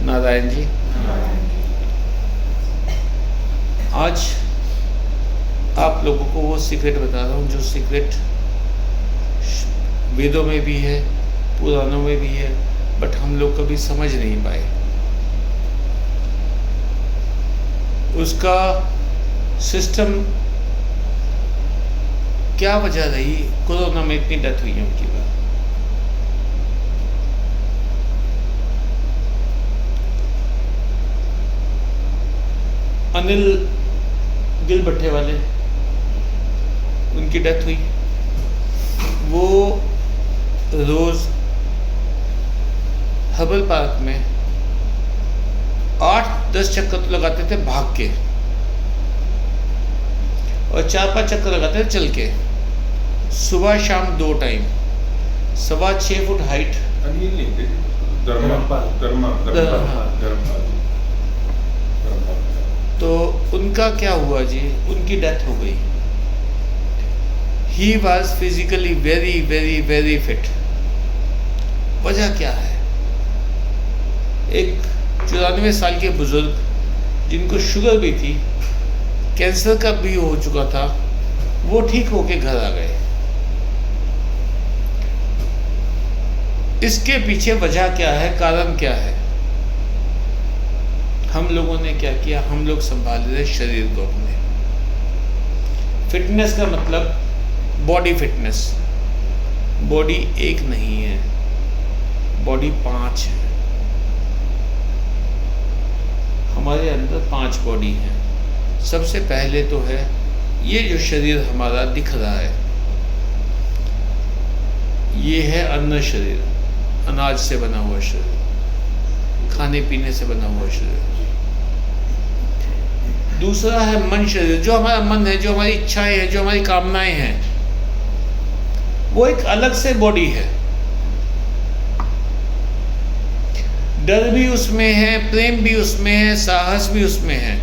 नारायण जी। आज आप लोगों को वो सीक्रेट बता रहा हूँ जो सीक्रेट वेदों में भी है, पुराणों में भी है, बट हम लोग कभी समझ नहीं पाए। उसका सिस्टम क्या वजह रही कोरोना में इतनी डेथ हुई है उनकी बात। अनिल गिल भट्टे वाले, उनकी डेथ हुई। वो रोज हर्बल पार्क में 8-10 चक्कर तो लगाते थे भाग के, और 4-5 चक्कर लगाते थे चल के, सुबह शाम 2 टाइम। 6.25 foot height. तो उनका क्या हुआ जी, उनकी डेथ हो गई। He was physically very very very fit. वजह क्या है? एक 94 साल के बुजुर्ग जिनको शुगर भी थी, कैंसर का भी हो चुका था, वो ठीक होके घर आ गए। इसके पीछे वजह क्या है, कारण क्या है? हम लोगों ने क्या किया? हम लोग संभाल रहे शरीर को अपने। फिटनेस का मतलब बॉडी फिटनेस। बॉडी एक नहीं है, बॉडी 5 है। हमारे अंदर 5 बॉडी हैं। सबसे पहले तो है ये जो शरीर हमारा दिख रहा है, ये है अन्न शरीर, अनाज से बना हुआ शरीर, खाने पीने से बना हुआ शरीर। दूसरा है मन शरीर, जो हमारा मन है, जो हमारी इच्छाएं हैं, जो हमारी कामनाएं हैं, वो एक अलग से बॉडी है। डर भी उसमें है, प्रेम भी उसमें है, साहस भी उसमें है।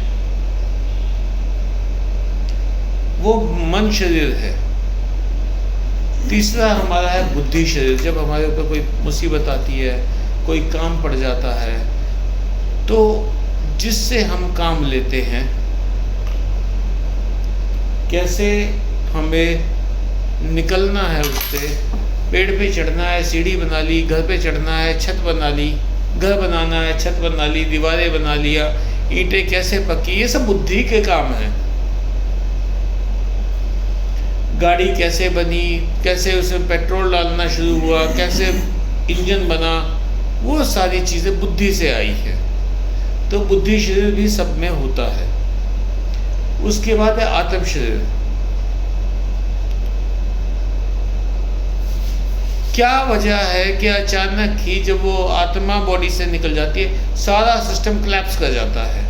वो मन शरीर है। तीसरा हमारा है बुद्धि शरीर। जब हमारे ऊपर कोई मुसीबत आती है, कोई काम पड़ जाता है, तो जिससे हम काम लेते हैं, कैसे हमें निकलना है उससे, पेड़ पे चढ़ना है, सीढ़ी बना ली, घर पे चढ़ना है, छत बना ली, घर बनाना है, छत बना ली, दीवारें बना लिया, ईंटें कैसे पकी, ये सब बुद्धि के काम हैं। गाड़ी कैसे बनी, कैसे उसमें पेट्रोल डालना शुरू हुआ, कैसे इंजन बना, वो सारी चीज़ें बुद्धि से आई है। तो बुद्धि शरीर भी सब में होता है। उसके बाद है आत्म शरीर। क्या वजह है कि अचानक ही जब वो आत्मा बॉडी से निकल जाती है, सारा सिस्टम कोलैप्स कर जाता है।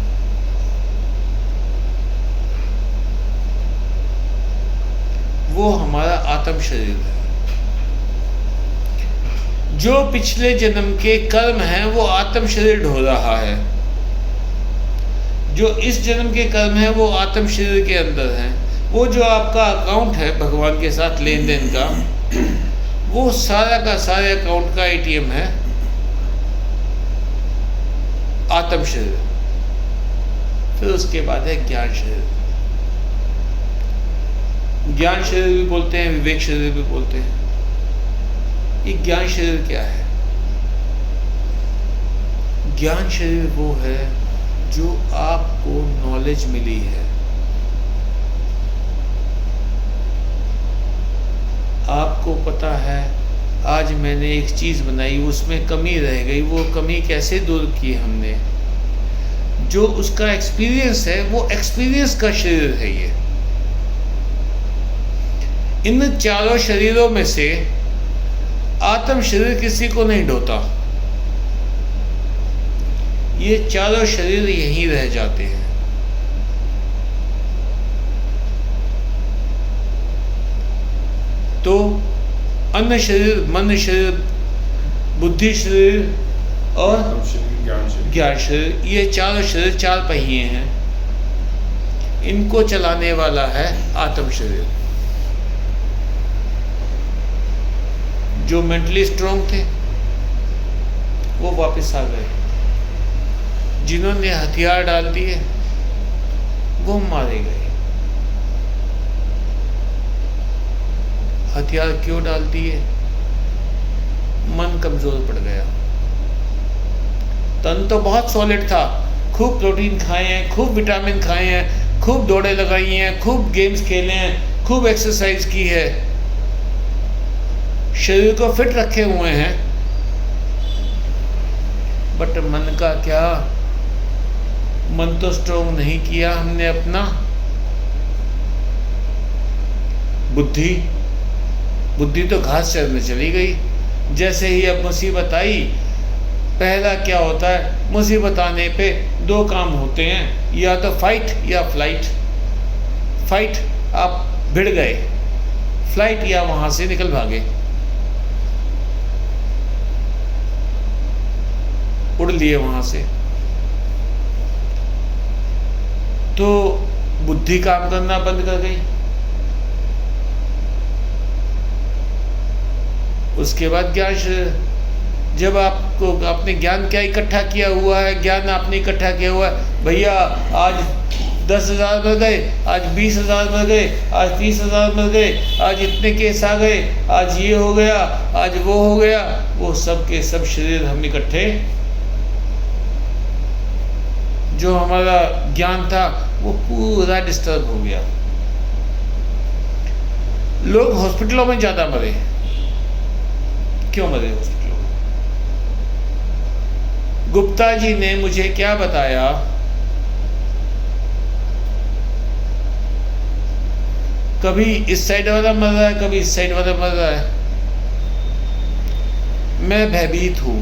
वो हमारा आत्म शरीर है। जो पिछले जन्म के कर्म हैं वो आत्म शरीर ढो रहा है। जो इस जन्म के कर्म हैं वो आत्म शरीर के अंदर हैं। वो जो आपका अकाउंट है भगवान के साथ लेन देन का, वो सारा का सारे अकाउंट का एटीएम है आत्म शरीर। फिर उसके बाद है ज्ञान शरीर। ज्ञान शरीर भी बोलते हैं, विवेक शरीर भी बोलते हैं। ये ज्ञान शरीर क्या है? ज्ञान शरीर वो है जो आपको नॉलेज मिली है, आपको पता है आज मैंने एक चीज़ बनाई, उसमें कमी रह गई, वो कमी कैसे दूर की हमने, जो उसका एक्सपीरियंस है, वो एक्सपीरियंस का शरीर है ये। इन चारों शरीरों में से आत्म शरीर किसी को नहीं ढोता। ये चारों शरीर यहीं रह जाते हैं। तो अन्न शरीर, मन शरीर, बुद्धि शरीर और ज्ञान शरीर, ये चारों शरीर 4 पहिए हैं। इनको चलाने वाला है आत्म शरीर। जो मेंटली स्ट्रांग थे वो वापस आ गए, जिन्होंने हथियार डाल दिए वो मारे गए। हथियार क्यों डाल दिए? मन कमजोर पड़ गया। तन तो बहुत सॉलिड था, खूब प्रोटीन खाए हैं, खूब विटामिन खाए हैं, खूब दौड़े लगाई हैं, खूब गेम्स खेले हैं, खूब एक्सरसाइज की है, शरीर को फिट रखे हुए हैं, बट मन का क्या? मन तो स्ट्रोंग नहीं किया हमने अपना। बुद्धि तो घास चरने चली गई। जैसे ही अब मुसीबत आई, पहला क्या होता है? मुसीबत आने पे दो काम होते हैं, या तो फाइट या फ्लाइट। फाइट, आप भिड़ गए, फ्लाइट या वहां से निकल भागे, उड़ लिए वहां से। तो बुद्धि काम करना बंद कर गई। उसके बाद ज्ञान, जब आपको आपने ज्ञान क्या इकट्ठा किया हुआ है, ज्ञान आपने इकट्ठा किया हुआ है, भैया आज 10,000 मिल गए, आज 20,000 मिल गए, आज 30,000 मिल गए, आज इतने केस आ गए, आज ये हो गया, आज वो हो गया, वो सब के सब शरीर हम इकट्ठे, जो हमारा ज्ञान था वो पूरा डिस्टर्ब हो गया। लोग हॉस्पिटलों में ज्यादा मरे। क्यों मरे हॉस्पिटलों में? गुप्ता जी ने मुझे क्या बताया, कभी इस साइड वाला मर रहा है, कभी इस साइड वाला मर रहा है। मैं भयभीत हूं।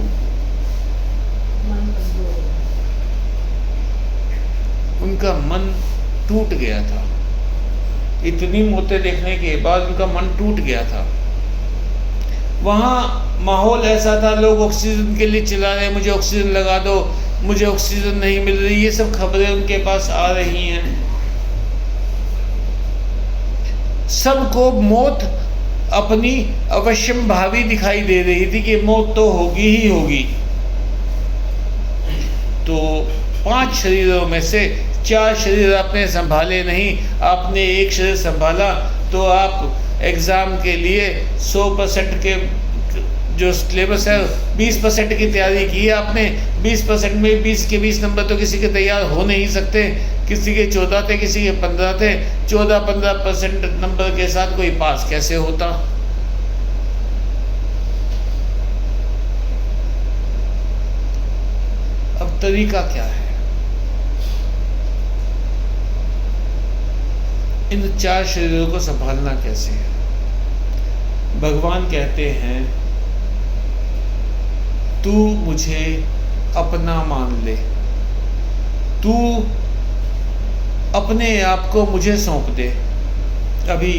उनका मन टूट गया था। इतनी मौतें देखने के बाद उनका मन टूट गया था। वहाँ माहौल ऐसा था, लोग ऑक्सीजन के लिए चिल्ला रहे, मुझे ऑक्सीजन लगा दो, मुझे ऑक्सीजन नहीं मिल रही, ये सब खबरें उनके पास आ रही हैं। सबको मौत अपनी अवश्यम भावी दिखाई दे रही थी कि मौत तो होगी ही होगी। तो 5 शरीरों में से 4 शरीर आपने संभाले नहीं, आपने एक शरीर संभाला, तो आप एग्ज़ाम के लिए 100% के जो सिलेबस है 20% की तैयारी की है आपने। 20% में 20 के 20 नंबर तो किसी के तैयार हो नहीं सकते। किसी के 14 थे, किसी के 15 थे। 14-15% नंबर के साथ कोई पास कैसे होता? अब तरीका क्या है? इन 4 शरीरों को संभालना कैसे है? भगवान कहते हैं, तू मुझे अपना मान ले, तू अपने आप को मुझे सौंप दे। अभी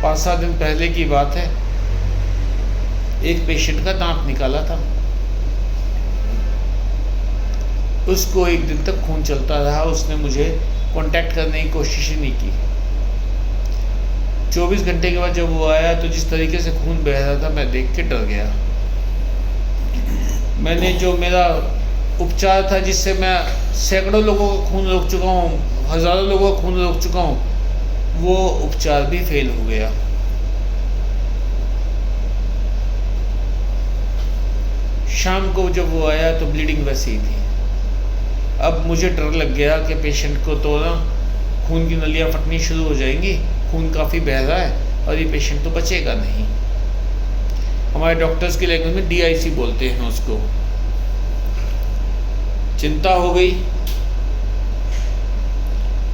5-7 दिन पहले की बात है, एक पेशेंट का दांत निकाला था। उसको 1 दिन तक खून चलता रहा, उसने मुझे कांटेक्ट करने की कोशिश ही नहीं की। 24 घंटे के बाद जब वो आया तो जिस तरीके से खून बह रहा था, मैं देख के डर गया। मैंने जो मेरा उपचार था, जिससे मैं सैकड़ों लोगों का खून रोक चुका हूँ, हज़ारों लोगों का खून रोक चुका हूँ, वो उपचार भी फेल हो गया। शाम को जब वो आया तो ब्लीडिंग वैसे ही थी। अब मुझे डर लग गया कि पेशेंट को तो ना खून की नलियाँ फटनी शुरू हो जाएंगी, खून काफ़ी बह रहा है और ये पेशेंट तो बचेगा नहीं। हमारे डॉक्टर्स की लैंग्वेज में DIC बोलते हैं उसको। चिंता हो गई।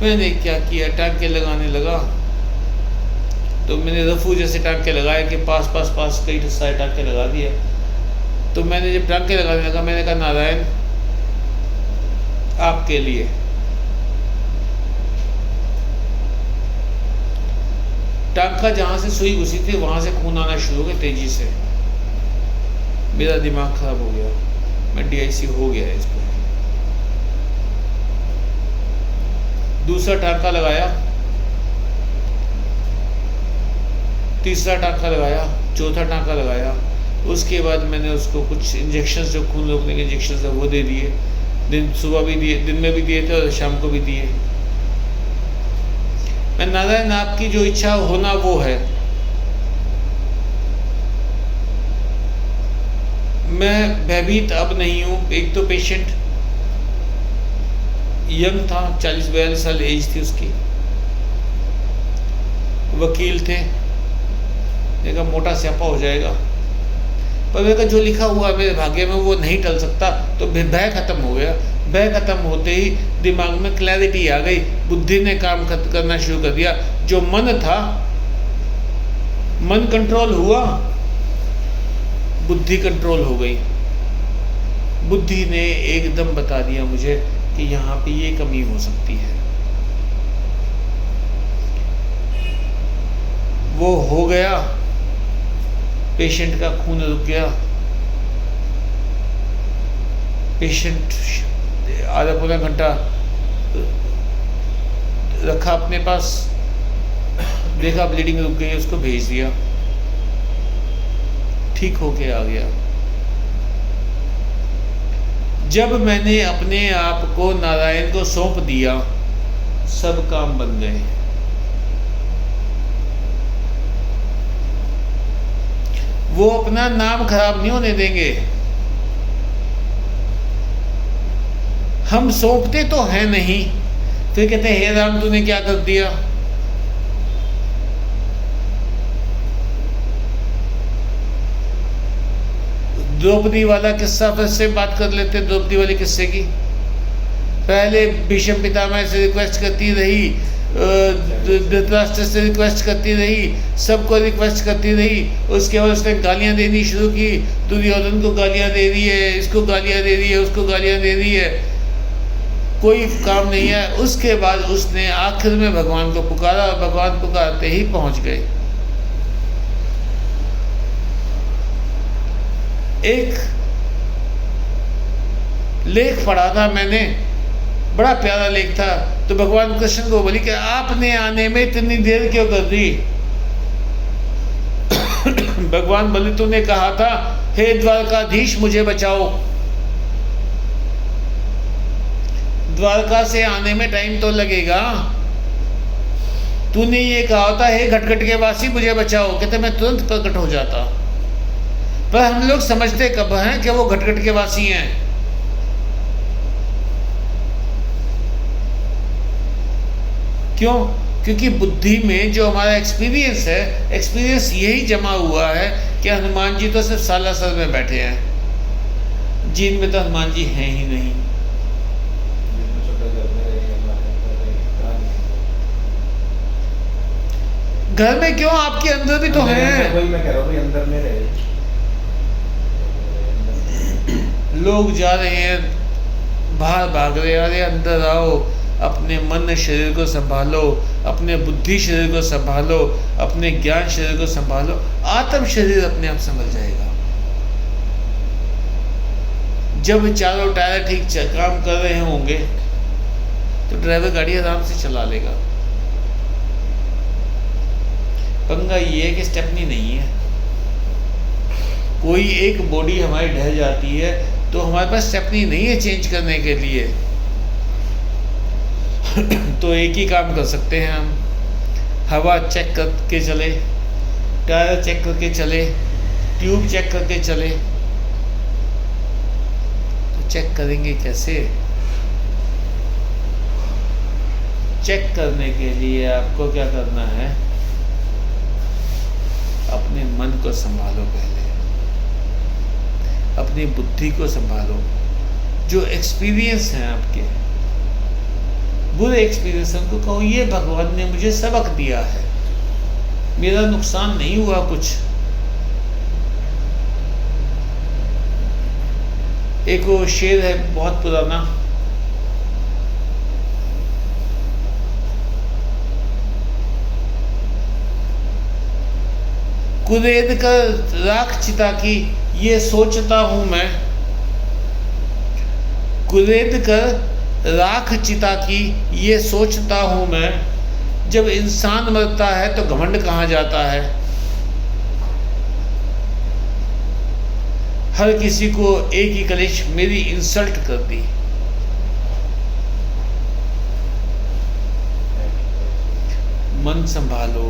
मैंने क्या किया, टांके लगाने लगा। तो मैंने रफू जैसे टांके लगाए कि पास कई सारे टांके लगा दिए। तो मैंने जब टांके लगाने लगा, मैंने कहा, नारायण आपके लिए। टांका जहां से सुई घुसी थी वहां से खून आना शुरू हो गया तेजी से। मेरा दिमाग खराब हो गया, मैं DIC हो गया इस पर। दूसरा टांका लगाया, तीसरा टांका लगाया, चौथा टांका लगाया, उसके बाद मैंने उसको कुछ इंजेक्शन, जो खून रोकने के इंजेक्शन है वो दे दिए, सुबह भी दिए, दिन में भी दिए थे और शाम को भी दिए। मैं नारायण आपकी जो इच्छा होना वो है। मैं भयभीत अब नहीं हूँ। एक तो पेशेंट यंग था, 40-42 साल एज थी उसकी, वकील थे, देखा मोटा स्यापा हो जाएगा, पर मेरे का जो लिखा हुआ मेरे भाग्य में वो नहीं टल सकता। तो भय खत्म हो गया। भय खत्म होते ही दिमाग में क्लैरिटी आ गई, बुद्धि ने काम करना शुरू कर दिया। जो मन था, मन कंट्रोल हुआ, बुद्धि कंट्रोल हो गई। बुद्धि ने एकदम बता दिया मुझे कि यहाँ पे ये कमी हो सकती है। वो हो गया, पेशेंट का खून रुक गया। पेशेंट आधा पौना घंटा रखा अपने पास, देखा ब्लीडिंग रुक गई, उसको भेज दिया, ठीक होके आ गया। जब मैंने अपने आप को नारायण को सौंप दिया, सब काम बन गए। वो अपना नाम खराब नहीं होने देंगे। हम सौंपते तो हैं नहीं, फिर कहते हे राम तूने क्या कर दिया। द्रौपदी वाला किस्सा फिर से बात कर लेते। द्रौपदी वाले किस्से की, पहले भीष्म पितामह से रिक्वेस्ट करती रही, धृतराष्ट्र से रिक्वेस्ट करती रही, सबको रिक्वेस्ट करती रही। उसके बाद उसने गालियां देनी शुरू की। दुर्योधन को गालियां दे रही है, इसको गालियां दे रही है, उसको गालियां दे रही है, कोई काम नहीं है। उसके बाद उसने आखिर में भगवान को पुकारा और भगवान पुकारते ही पहुंच गए। एक लेख पढ़ा था मैंने, बड़ा प्यारा लेख था। तो भगवान कृष्ण को बोली कि आपने आने में इतनी देर क्यों कर दी। भगवान बोले तूने कहा था हे द्वारकाधीश मुझे बचाओ। द्वारका से आने में टाइम तो लगेगा। तूने ये कहा था हे घटघट के वासी मुझे बचाओ, कहते मैं तुरंत प्रकट हो जाता। पर हम लोग समझते कब हैं कि वो घटघट के वासी हैं। क्यों? क्योंकि बुद्धि में जो हमारा एक्सपीरियंस है, एक्सपीरियंस यही जमा हुआ है कि हनुमान जी तो सिर्फ सालासर में बैठे हैं, जीन में तो हनुमान जी हैं ही नहीं। घर में क्यों, आपके अंदर भी तो हैं। वही मैं कह रहा हूँ, अंदर में रहे। लोग जा रहे हैं, बाहर भाग रहे हैं, अरे अंदर आओ, अपने मन शरीर को संभालो, अपने बुद्धि शरीर को संभालो, अपने ज्ञान शरीर को संभालो, आत्म शरीर अपने आप संभल जाएगा। जब चारों टायर ठीक काम कर रहे होंगे तो ड्राइवर गाड़ी आराम से चला लेगा। पंगा ये है कि स्टेपनी नहीं है। कोई एक बॉडी हमारी ढह जाती है तो हमारे पास स्टेपनी नहीं है चेंज करने के लिए। तो एक ही काम कर सकते हैं हम, हवा चेक करके चले, टायर चेक करके चले, ट्यूब चेक करके चले। तो चेक करेंगे कैसे? चेक करने के लिए आपको क्या करना है, अपने मन को संभालो, पहले अपनी बुद्धि को संभालो। जो एक्सपीरियंस हैं आपके बुरे एक्सपीरियंस, उनको कहो ये भगवान ने मुझे सबक दिया है, मेरा नुकसान नहीं हुआ कुछ। एक वो शेर है बहुत पुराना, कुरेद कर राख चिता की ये सोचता हूं मैं, कुरेद कर राख चिता की ये सोचता हूं मैं, जब इंसान मरता है तो घमंड कहाँ जाता है। हर किसी को एक ही कलिश मेरी इंसल्ट कर दी। मन संभालो,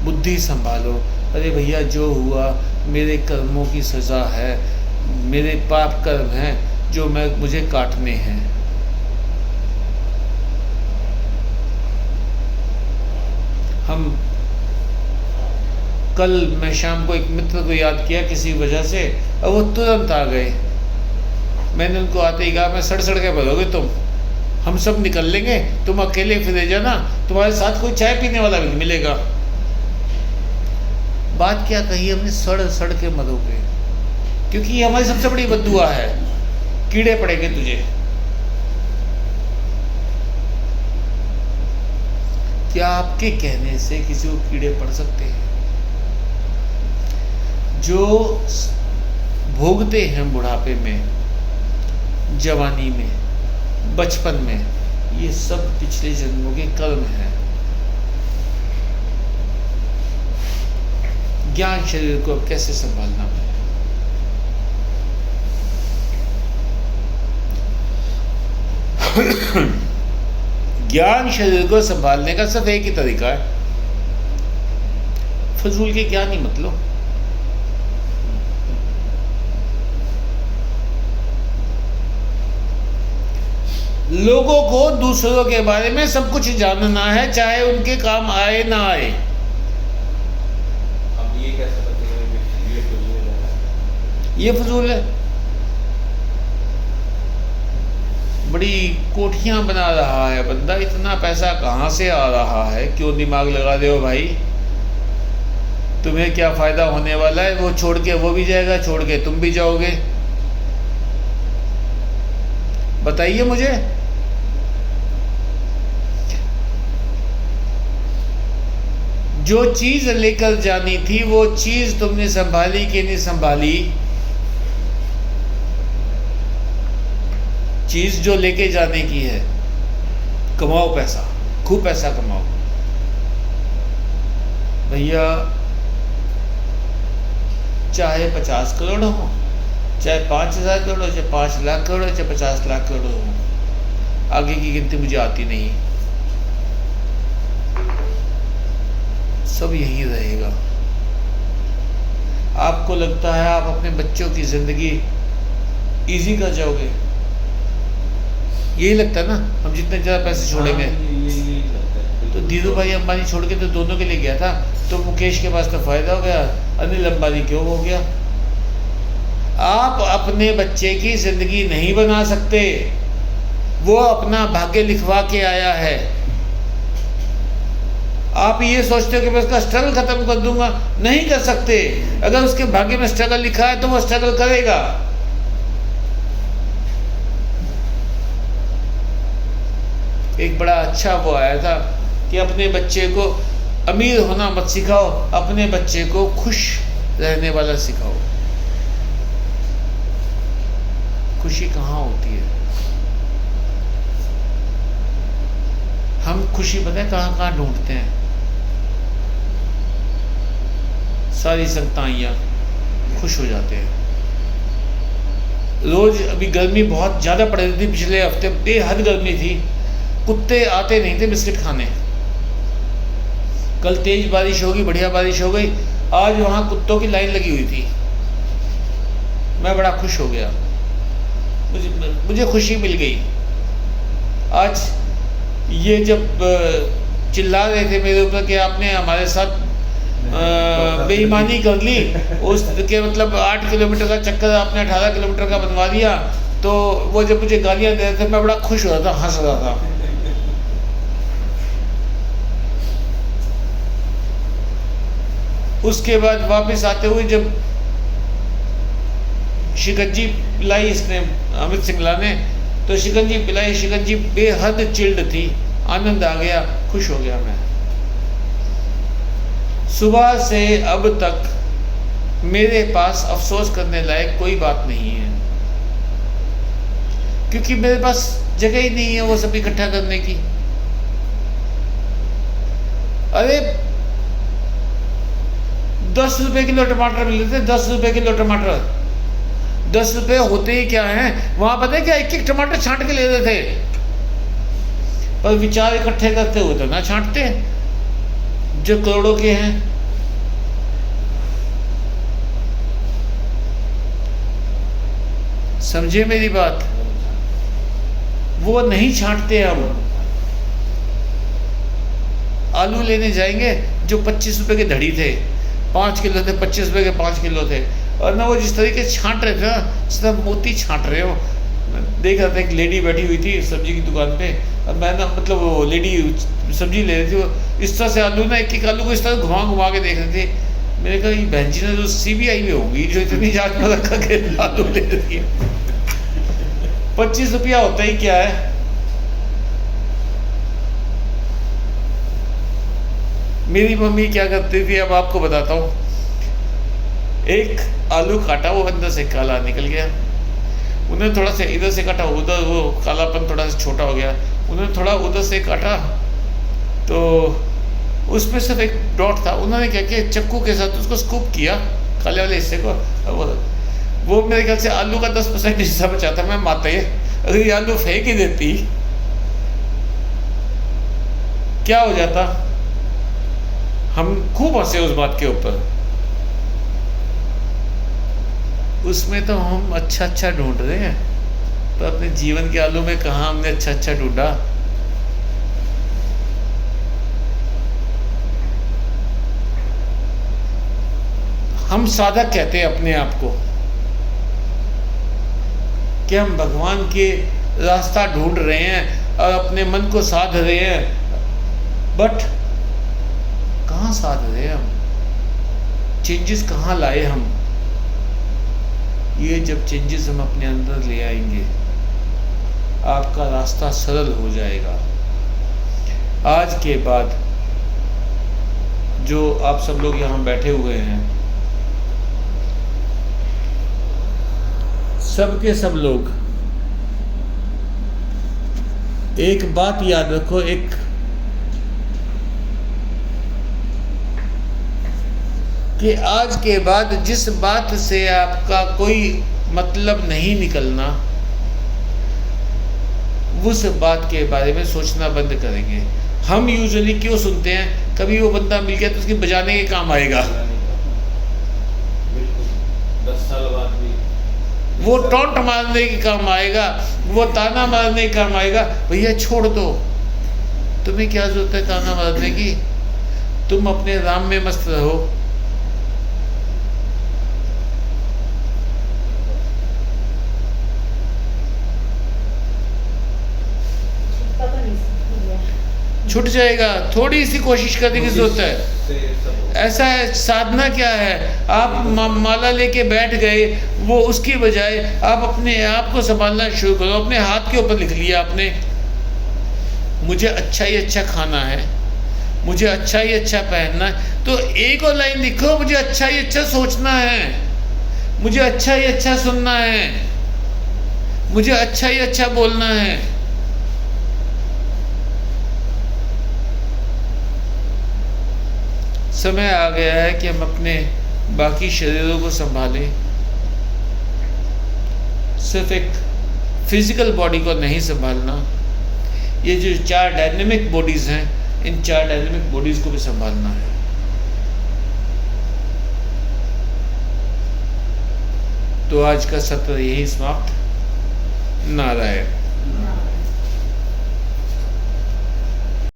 बुद्धि संभालो। अरे भैया, जो हुआ मेरे कर्मों की सज़ा है, मेरे पाप कर्म हैं जो मुझे काटने हैं। हम कल मैं शाम को एक मित्र को याद किया किसी वजह से, और वो तुरंत आ गए। मैंने उनको आते ही कहा, मैं सड़ के भरोगे तुम, हम सब निकल लेंगे, तुम अकेले फिरे जाना, तुम्हारे साथ कोई चाय पीने वाला भी नहीं मिलेगा। बात क्या कही हमने, सड़ के मरोगे, क्योंकि ये हमारी सबसे बड़ी बद्दुआ है, कीड़े पड़ेंगे तुझे। क्या आपके कहने से किसी को कीड़े पड़ सकते हैं? जो भोगते हैं बुढ़ापे में, जवानी में, बचपन में, ये सब पिछले जन्मों के कर्म हैं। ज्ञान शरीर को अब कैसे संभालना है? ज्ञान शरीर को संभालने का सिर्फ एक ही तरीका है, फजूल के ज्ञान ही मत लो। लोगों को दूसरों के बारे में सब कुछ जानना है, चाहे उनके काम आए ना आए। अब ये कैसे पता ये फजूल है? ये फजूल है। बड़ी कोठियां बना रहा है बंदा, इतना पैसा कहाँ से आ रहा है? क्यों दिमाग लगा रहे हो भाई? तुम्हें क्या फायदा होने वाला है? वो छोड़ के वो भी जाएगा, छोड़ के तुम भी जाओगे। बताइए मुझे। जो चीज लेकर जानी थी वो चीज तुमने संभाली कि नहीं संभाली? चीज जो लेके जाने की है, कमाओ पैसा, खूब पैसा कमाओ भैया। चाहे 50 करोड़ हो, चाहे 5,000 करोड़ हो, चाहे 5 लाख करोड़ हो, चाहे 50 लाख करोड़ हो, आगे की गिनती मुझे आती नहीं, सब यही रहेगा। आपको लगता है आप अपने बच्चों की जिंदगी इजी कर जाओगे? यही लगता है ना, हम जितने ज़्यादा पैसे छोड़ेंगे। यही लगता है। तो धीरू भाई अंबानी छोड़ के तो दोनों के लिए गया था, तो मुकेश के पास तो फायदा हो गया, अनिल अंबानी क्यों हो गया? आप अपने बच्चे की जिंदगी नहीं बना सकते, वो अपना भाग्य लिखवा के आया है। आप ये सोचते हो कि मैं उसका स्ट्रगल खत्म कर दूंगा, नहीं कर सकते। अगर उसके भाग्य में स्ट्रगल लिखा है तो वो स्ट्रगल करेगा। एक बड़ा अच्छा वो आया था कि अपने बच्चे को अमीर होना मत सिखाओ, अपने बच्चे को खुश रहने वाला सिखाओ। खुशी कहाँ होती है? हम खुशी पता है कहाँ कहाँ ढूंढते हैं? सारी संगताइयाँ खुश हो जाते हैं। रोज अभी गर्मी बहुत ज़्यादा पड़ रही थी, पिछले हफ्ते बेहद गर्मी थी, कुत्ते आते नहीं थे बिस्किट खाने। कल तेज बारिश होगी, बढ़िया बारिश हो गई, आज वहाँ कुत्तों की लाइन लगी हुई थी। मैं बड़ा खुश हो गया, मुझे खुशी मिल गई। आज ये जब चिल्ला रहे थे मेरे ऊपर कि आपने हमारे साथ बेईमानी कर ली, उसके मतलब 8 किलोमीटर का चक्कर आपने 18 किलोमीटर का बनवा दिया, तो वो जब मुझे गालियाँ दे रहे थे मैं बड़ा खुश हो रहा था, हंस रहा था। उसके बाद वापस आते हुए जब शिकंजी पिलाई इसने, अमित सिंगला ने, तो शिकंजी पिलाई, शिकंजी बेहद चिल्ड थी, आनंद आ गया, खुश हो गया मैं। सुबह से अब तक मेरे पास अफसोस करने लायक कोई बात नहीं है, क्योंकि मेरे पास जगह ही नहीं है वो सब इकट्ठा करने की। अरे 10 रुपए किलो टमाटर मिल रहे थे, 10 रुपए किलो टमाटर, 10 रुपये होते ही क्या हैं, वहाँ पता है क्या, एक एक टमाटर छांट के ले रहे थे, पर विचार इकट्ठे करते हुए तो ना छांटते जो करोड़ों के हैं। समझे मेरी बात? वो नहीं छांटते। हम आलू लेने जाएंगे जो 25 रुपए के धड़ी थे, 5 किलो थे, 25 रुपए के 5 किलो थे, और ना वो जिस तरीके से छांट रहे थे ना, सब मोती छांट रहे हो। देख रहा था एक लेडी बैठी हुई थी सब्जी की दुकान पे, और मैं ना मतलब वो लेडी सब्जी ले रही थी, वो इस तरह से आलू ना एक एक आलू को इस तरह घुमा घुमा के देख रहे थे। मैंने कहा ये बहन जी ने तो CBI में होगी जो इतनी जांच में रखा के आलू ले रही है। 25 रुपया होता ही क्या है। मेरी मम्मी क्या करती थी, अब आपको बताता हूँ। एक आलू काटा, वो अंदर से काला निकल गया, उन्हें थोड़ा सा इधर से काटा, उधर वो कालापन थोड़ा सा छोटा हो गया, उन्होंने थोड़ा उधर से काटा तो उसमें सिर्फ एक डॉट था। उन्होंने क्या किया, चक्कू के साथ उसको स्कूप किया काले वाले हिस्से को। वो मेरे ख्याल से आलू का 10% हिस्सा बचा था। मैं माता ये अगर ये आलू फेंक ही देती क्या हो जाता। हम खूब हंसे उस बात के ऊपर। उसमें तो हम अच्छा ढूंढ रहे हैं, तो अपने जीवन के आलू में कहाँ हमने अच्छा ढूंढा। हम साधक कहते हैं अपने आप को कि हम भगवान के रास्ता ढूंढ रहे हैं और अपने मन को साध रहे हैं, बट कहाँ साध रहे हैं हम? चेंजेस कहाँ लाए हम? ये जब चेंजेस हम अपने अंदर ले आएंगे, आपका रास्ता सरल हो जाएगा। आज के बाद जो आप सब लोग यहाँ बैठे हुए हैं, सब के सब लोग एक बात याद रखो, कि आज के बाद जिस बात से आपका कोई मतलब नहीं निकलना, उस बात के बारे में सोचना बंद करेंगे। हम यूजुअली क्यों सुनते हैं, कभी वो बंदा मिल गया तो उसके बजाने के काम आएगा, 10 साल बाद भी वो टॉन्ट मारने के काम आएगा, वो ताना मारने के काम आएगा। भैया छोड़ दो, तुम्हें क्या जरूरत है ताना मारने की? तुम अपने राम में मस्त रहो। छूट जाएगा, थोड़ी सी कोशिश करने की जरूरत है। ऐसा है, साधना क्या है, आप माला लेके बैठ गए, वो उसकी बजाय आप अपने आप को संभालना शुरू करो। अपने हाथ के ऊपर लिख लिया आपने, मुझे अच्छा ही अच्छा खाना है, मुझे अच्छा ही अच्छा पहनना है, तो एक और लाइन लिखो, मुझे अच्छा ही अच्छा सोचना है, मुझे अच्छा ही अच्छा सुनना है, मुझे अच्छा ही अच्छा बोलना है। समय आ गया है कि हम अपने बाकी शरीरों को संभालें। सिर्फ एक फिजिकल बॉडी को नहीं संभालना, ये जो 4 डायनेमिक बॉडीज हैं, इन 4 डायनेमिक बॉडीज को भी संभालना है। तो आज का सत्र यही समाप्त। नारायण।